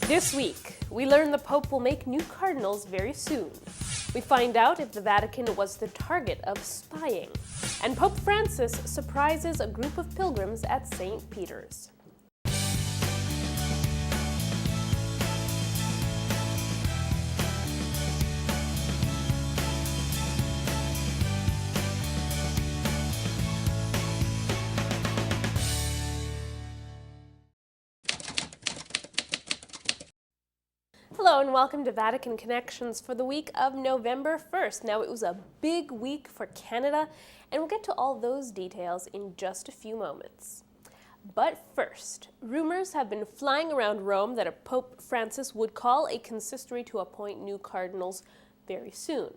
This week, we learn the Pope will make new cardinals very soon. We find out if the Vatican was the target of spying. And Pope Francis surprises a group of pilgrims at St. Peter's. Hello and welcome to Vatican Connections for the week of November 1st. Now, it was a big week for Canada, and we'll get to all those details in just a few moments. But first, rumors have been flying around Rome that Pope Francis would call a consistory to appoint new cardinals very soon.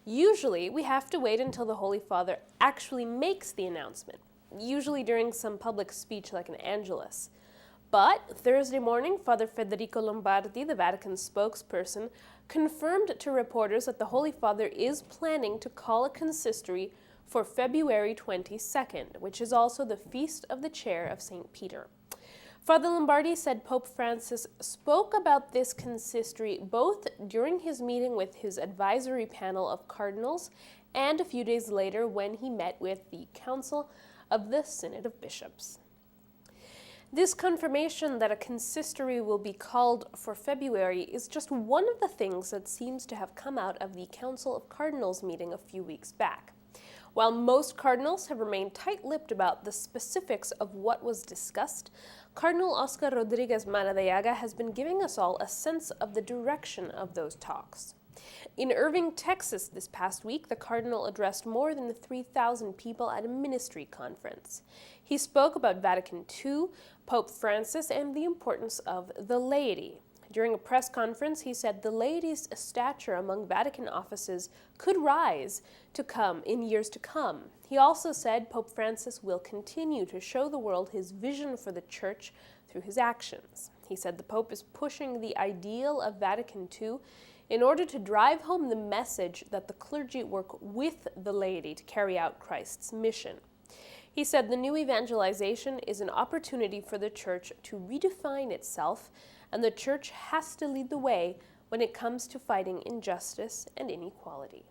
Usually, we have to wait until the Holy Father actually makes the announcement, usually during some public speech like an Angelus. But Thursday morning, Father Federico Lombardi, the Vatican spokesperson, confirmed to reporters that the Holy Father is planning to call a consistory for February 22nd, which is also the Feast of the Chair of St. Peter. Father Lombardi said Pope Francis spoke about this consistory both during his meeting with his advisory panel of cardinals and a few days later when he met with the Council of the Synod of Bishops. This confirmation that a consistory will be called for February is just one of the things that seems to have come out of the Council of Cardinals meeting a few weeks back. While most cardinals have remained tight-lipped about the specifics of what was discussed, Cardinal Oscar Rodriguez Maradiaga has been giving us all a sense of the direction of those talks. In Irving, Texas this past week, the cardinal addressed more than 3,000 people at a ministry conference. He spoke about Vatican II, Pope Francis, and the importance of the laity. During a press conference, he said the laity's stature among Vatican offices could rise in years to come. He also said Pope Francis will continue to show the world his vision for the Church through his actions. He said the Pope is pushing the ideal of Vatican II in order to drive home the message that the clergy work with the laity to carry out Christ's mission. He said the new evangelization is an opportunity for the Church to redefine itself, and the Church has to lead the way when it comes to fighting injustice and inequality.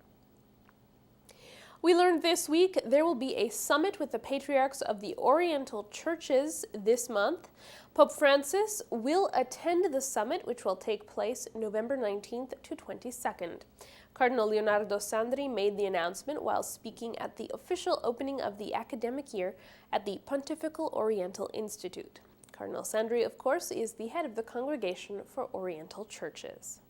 We learned this week there will be a summit with the patriarchs of the Oriental churches this month. Pope Francis will attend the summit, which will take place November 19th to 22nd. Cardinal Leonardo Sandri made the announcement while speaking at the official opening of the academic year at the Pontifical Oriental Institute. Cardinal Sandri, of course, is the head of the Congregation for Oriental Churches.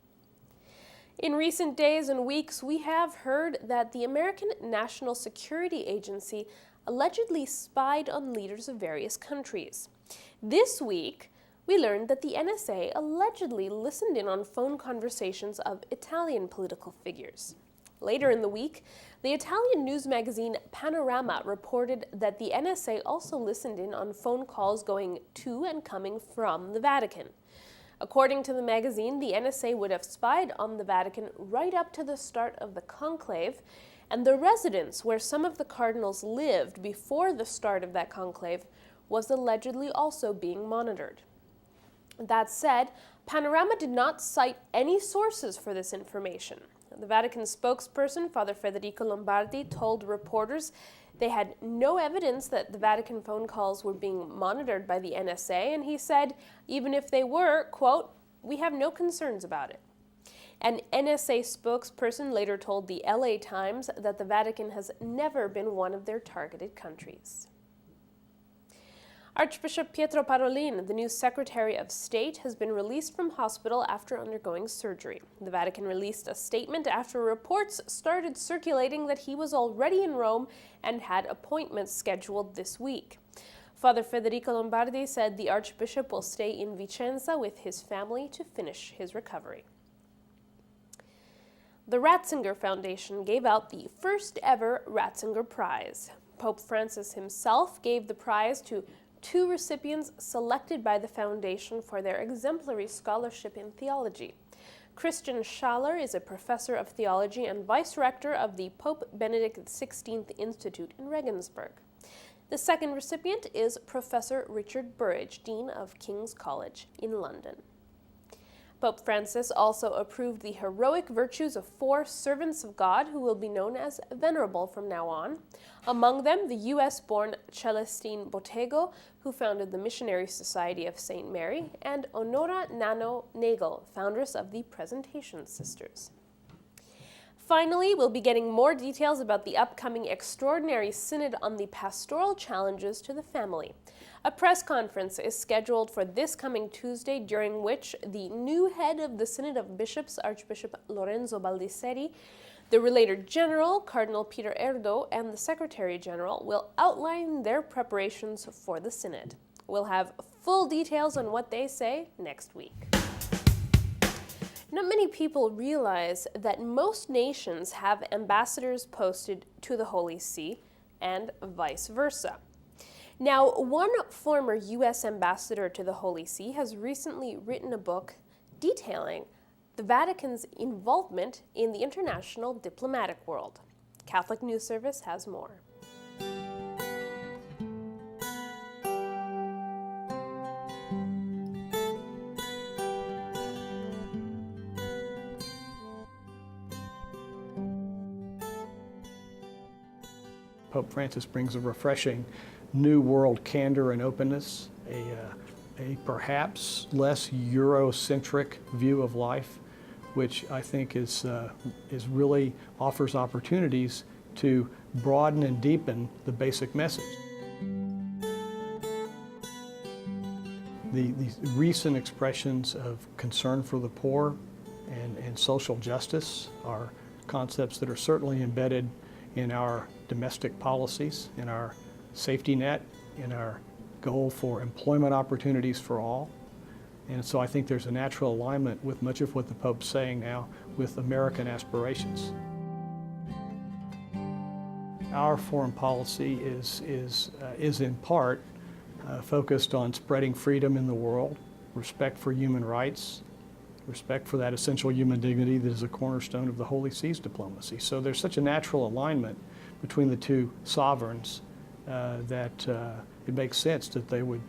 In recent days and weeks, we have heard that the American National Security Agency allegedly spied on leaders of various countries. This week, we learned that the NSA allegedly listened in on phone conversations of Italian political figures. Later in the week, the Italian news magazine Panorama reported that the NSA also listened in on phone calls going to and coming from the Vatican. According to the magazine, the NSA would have spied on the Vatican right up to the start of the conclave, and the residence where some of the cardinals lived before the start of that conclave was allegedly also being monitored. That said, Panorama did not cite any sources for this information. The Vatican spokesperson, Father Federico Lombardi, told reporters they had no evidence that the Vatican phone calls were being monitored by the NSA, and he said, even if they were, quote, "we have no concerns about it." An NSA spokesperson later told the LA Times that the Vatican has never been one of their targeted countries. Archbishop Pietro Parolin, the new Secretary of State, has been released from hospital after undergoing surgery. The Vatican released a statement after reports started circulating that he was already in Rome and had appointments scheduled this week. Father Federico Lombardi said the Archbishop will stay in Vicenza with his family to finish his recovery. The Ratzinger Foundation gave out the first ever Ratzinger Prize. Pope Francis himself gave the prize to two recipients selected by the foundation for their exemplary scholarship in theology. Christian Schaller is a professor of theology and vice-rector of the Pope Benedict XVI Institute in Regensburg. The second recipient is Professor Richard Burridge, Dean of King's College in London. Pope Francis also approved the heroic virtues of 4 servants of God who will be known as venerable from now on. Among them, the U.S.-born Celestine Bottego, who founded the Missionary Society of St. Mary, and Honora Nano Nagel, foundress of the Presentation Sisters. Finally, we'll be getting more details about the upcoming Extraordinary Synod on the Pastoral Challenges to the Family. A press conference is scheduled for this coming Tuesday, during which the new head of the Synod of Bishops, Archbishop Lorenzo Baldisseri, the Relator General, Cardinal Peter Erdo, and the Secretary General will outline their preparations for the Synod. We'll have full details on what they say next week. Not many people realize that most nations have ambassadors posted to the Holy See and vice versa. Now, one former U.S. ambassador to the Holy See has recently written a book detailing the Vatican's involvement in the international diplomatic world. Catholic News Service has more. Pope Francis brings a refreshing new world candor and openness, a perhaps less Eurocentric view of life, which I think is really offers opportunities to broaden and deepen the basic message. These recent expressions of concern for the poor and social justice are concepts that are certainly embedded in our domestic policies, in our safety net, in our goal for employment opportunities for all. And so I think there's a natural alignment with much of what the Pope's saying now with American aspirations. Our foreign policy is in part focused on spreading freedom in the world, respect for human rights, respect for that essential human dignity that is a cornerstone of the Holy See's diplomacy. So there's such a natural alignment between the two sovereigns that it makes sense that they would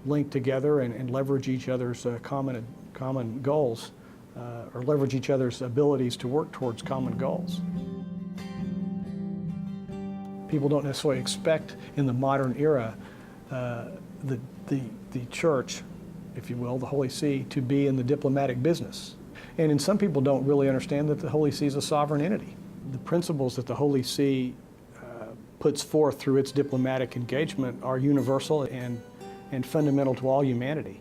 link together and leverage each other's common goals, or leverage each other's abilities to work towards common goals. People don't necessarily expect in the modern era the church, if you will, the Holy See, to be in the diplomatic business. And some people don't really understand that the Holy See is a sovereign entity. The principles that the Holy See puts forth through its diplomatic engagement are universal and fundamental to all humanity.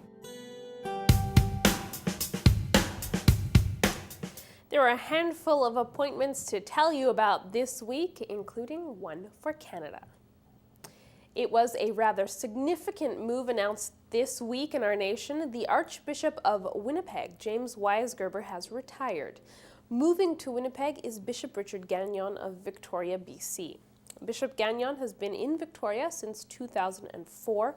There are a handful of appointments to tell you about this week, including one for Canada. It was a rather significant move announced this week in our nation. The Archbishop of Winnipeg, James Weisgerber, has retired. Moving to Winnipeg is Bishop Richard Gagnon of Victoria, BC. Bishop Gagnon has been in Victoria since 2004.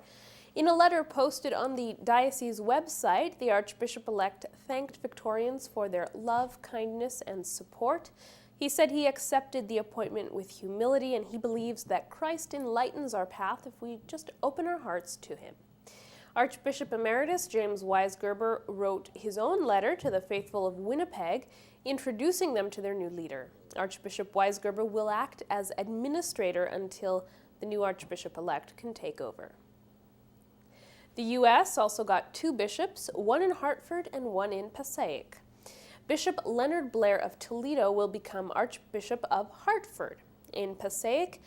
In a letter posted on the diocese website, the Archbishop-elect thanked Victorians for their love, kindness, and support. He said he accepted the appointment with humility, and he believes that Christ enlightens our path if we just open our hearts to him. Archbishop Emeritus James Weisgerber wrote his own letter to the faithful of Winnipeg, introducing them to their new leader. Archbishop Weisgerber will act as administrator until the new Archbishop-elect can take over. The U.S. also got 2 bishops, one in Hartford and one in Passaic. Bishop Leonard Blair of Toledo will become Archbishop of Hartford. In Passaic,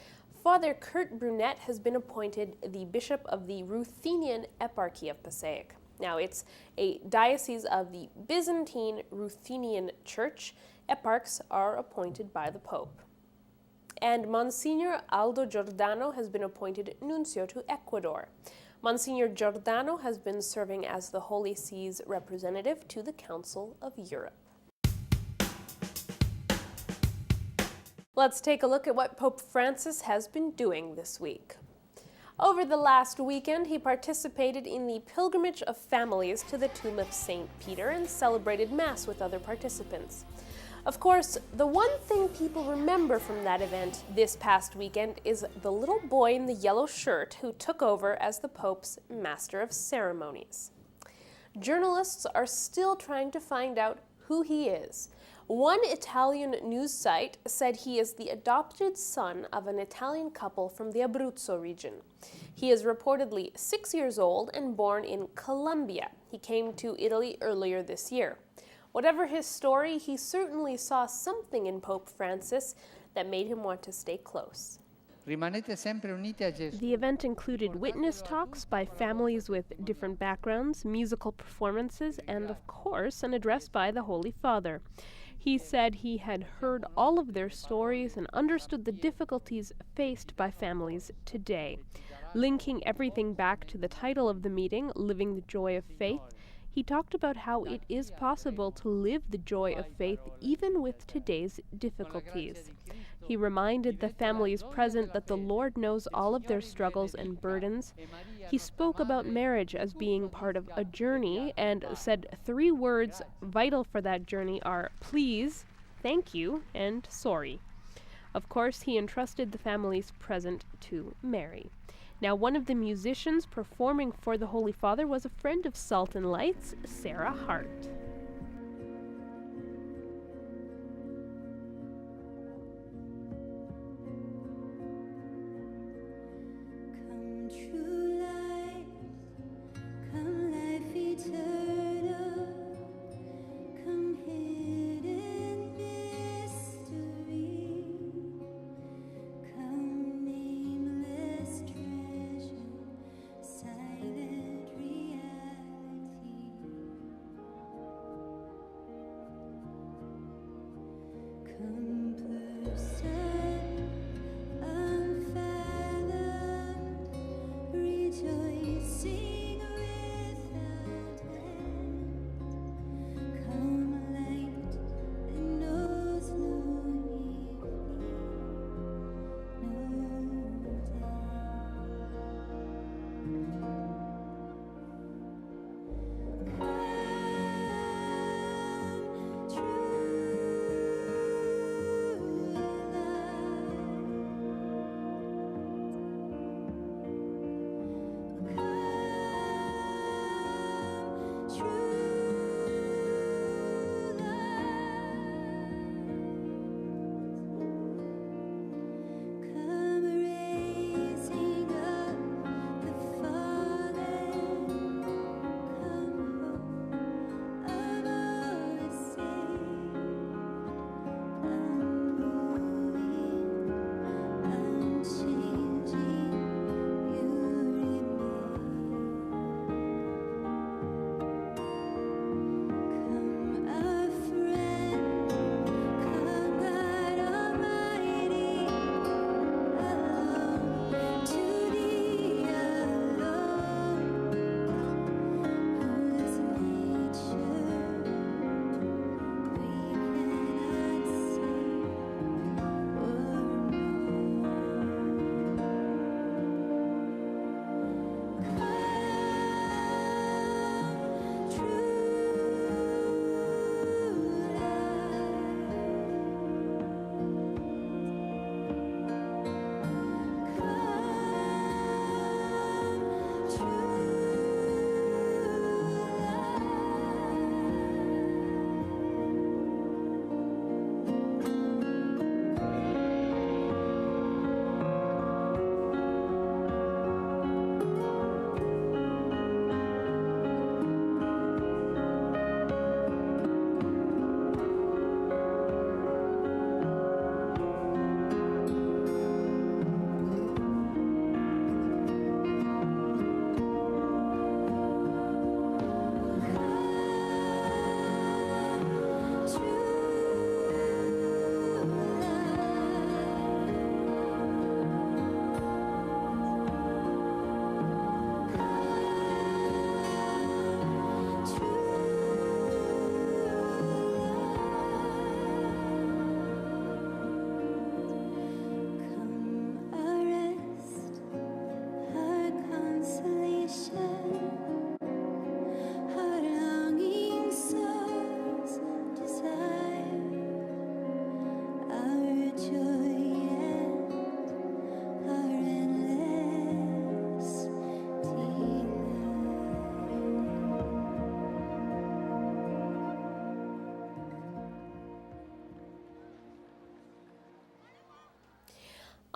Father Kurt Brunette has been appointed the Bishop of the Ruthenian Eparchy of Passaic. Now, it's a diocese of the Byzantine Ruthenian Church. Eparchs are appointed by the Pope. And Monsignor Aldo Giordano has been appointed Nuncio to Ecuador. Monsignor Giordano has been serving as the Holy See's representative to the Council of Europe. Let's take a look at what Pope Francis has been doing this week. Over the last weekend, he participated in the pilgrimage of families to the tomb of St. Peter and celebrated Mass with other participants. Of course, the one thing people remember from that event this past weekend is the little boy in the yellow shirt who took over as the Pope's Master of Ceremonies. journalists are still trying to find out who he is. One Italian news site said he is the adopted son of an Italian couple from the Abruzzo region. He is reportedly 6 years old and born in Colombia. He came to Italy earlier this year. Whatever his story, he certainly saw something in Pope Francis that made him want to stay close. The event included witness talks by families with different backgrounds, musical performances, and of course, an address by the Holy Father. He said he had heard all of their stories and understood the difficulties faced by families today. Linking everything back to the title of the meeting, Living the Joy of Faith, he talked about how it is possible to live the joy of faith even with today's difficulties. He reminded the families present that the Lord knows all of their struggles and burdens. He spoke about marriage as being part of a journey and said 3 words vital for that journey are please, thank you, and sorry. Of course, he entrusted the families present to Mary. Now, one of the musicians performing for the Holy Father was a friend of Salt and Lights, Sarah Hart.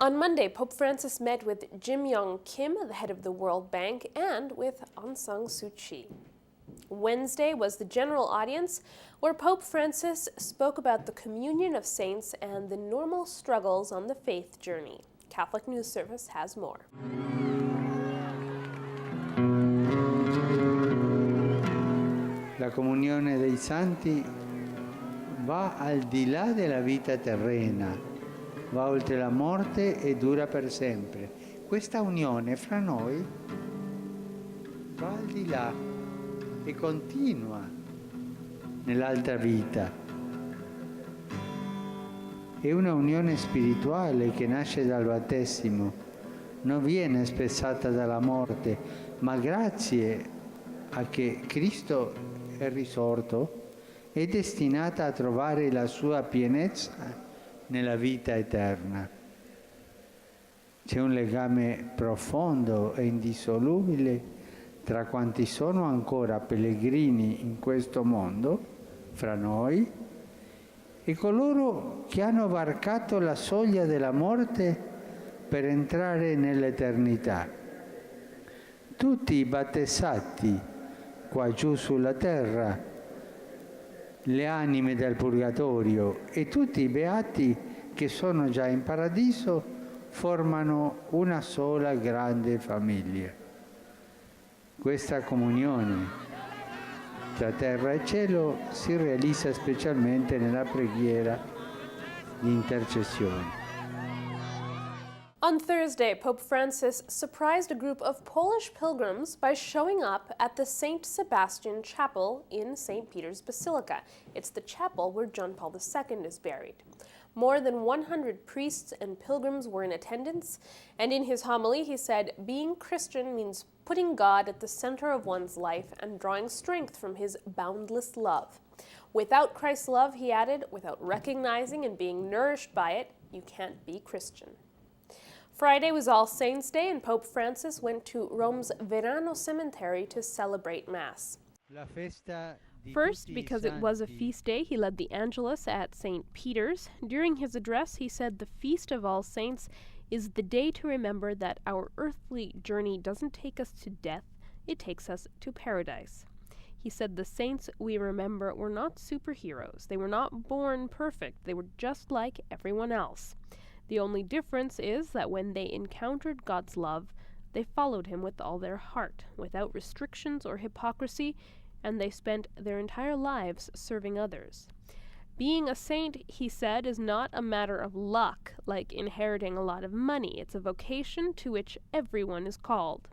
On Monday, Pope Francis met with Jim Yong Kim, the head of the World Bank, and with Aung San Suu Kyi. Wednesday was the general audience, where Pope Francis spoke about the communion of saints and the normal struggles on the faith journey. Catholic News Service has more. La comunione dei santi va al di là della vita terrena, va oltre la morte e dura per sempre. Questa unione fra noi va al di là e continua nell'altra vita. È una unione spirituale che nasce dal battesimo, non viene spezzata dalla morte, ma grazie a che Cristo è risorto, è destinata a trovare la sua pienezza nella vita eterna. C'è un legame profondo e indissolubile tra quanti sono ancora pellegrini in questo mondo, fra noi, e coloro che hanno varcato la soglia della morte per entrare nell'eternità. Tutti i battezzati qua giù sulla terra, le anime del purgatorio e tutti i beati che sono già in paradiso formano una sola grande famiglia. Questa comunione tra terra e cielo si realizza specialmente nella preghiera di intercessione. On Thursday, Pope Francis surprised a group of Polish pilgrims by showing up at the St. Sebastian Chapel in St. Peter's Basilica. It's the chapel where John Paul II is buried. More than 100 priests and pilgrims were in attendance, and in his homily he said, being Christian means putting God at the center of one's life and drawing strength from his boundless love. Without Christ's love, he added, without recognizing and being nourished by it, you can't be Christian. Friday was All Saints' Day, and Pope Francis went to Rome's Verano Cemetery to celebrate Mass. First, because it was a feast day, he led the Angelus at St. Peter's. During his address, he said the Feast of All Saints is the day to remember that our earthly journey doesn't take us to death, it takes us to paradise. He said the saints we remember were not superheroes. They were not born perfect. They were just like everyone else. The only difference is that when they encountered God's love, they followed him with all their heart, without restrictions or hypocrisy, and they spent their entire lives serving others. Being a saint, he said, is not a matter of luck, like inheriting a lot of money. It's a vocation to which everyone is called.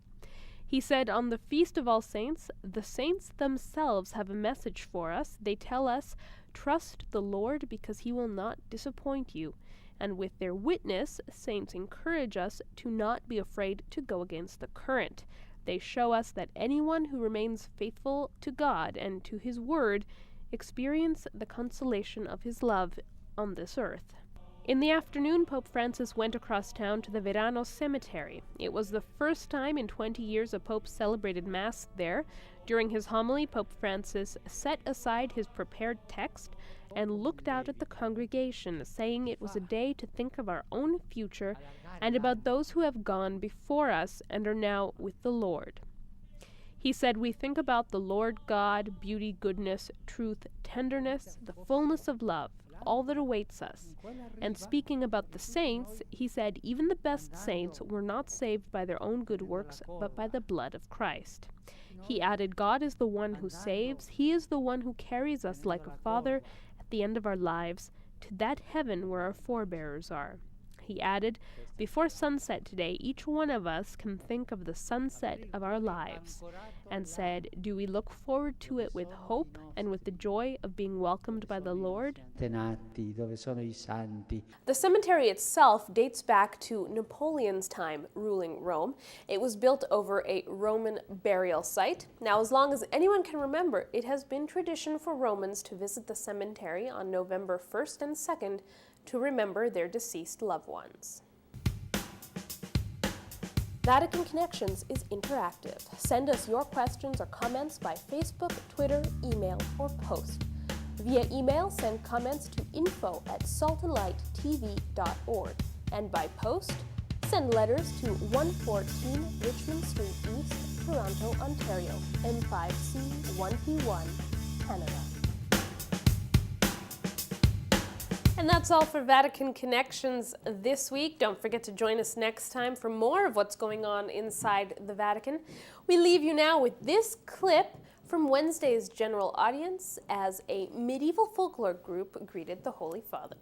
He said, on the Feast of All Saints, the saints themselves have a message for us. They tell us, trust the Lord because he will not disappoint you. And with their witness, saints encourage us to not be afraid to go against the current. They show us that anyone who remains faithful to God and to his word experience the consolation of his love on this earth. In the afternoon, Pope Francis went across town to the Verano Cemetery. It was the first time in 20 years a pope celebrated Mass there. During his homily, Pope Francis set aside his prepared text and looked out at the congregation, saying it was a day to think of our own future and about those who have gone before us and are now with the Lord. He said, we think about the Lord God, beauty, goodness, truth, tenderness, the fullness of love, all that awaits us. And speaking about the saints, he said, even the best saints were not saved by their own good works, but by the blood of Christ. He added, God is the one who saves. He is the one who carries us like a father at the end of our lives to that heaven where our forebears are. He added, before sunset today, each one of us can think of the sunset of our lives, and said, do we look forward to it with hope and with the joy of being welcomed by the Lord? The cemetery itself dates back to Napoleon's time ruling Rome. It was built over a Roman burial site. Now, as long as anyone can remember, it has been tradition for Romans to visit the cemetery on November 1st and 2nd to remember their deceased loved ones. Vatican Connections is interactive. Send us your questions or comments by Facebook, Twitter, email, or post. Via email, send comments to info@saltandlighttv.org. And by post, send letters to 114 Richmond Street East, Toronto, Ontario, M5C 1P1, Canada. And that's all for Vatican Connections this week. Don't forget to join us next time for more of what's going on inside the Vatican. We leave you now with this clip from Wednesday's general audience as a medieval folklore group greeted the Holy Father.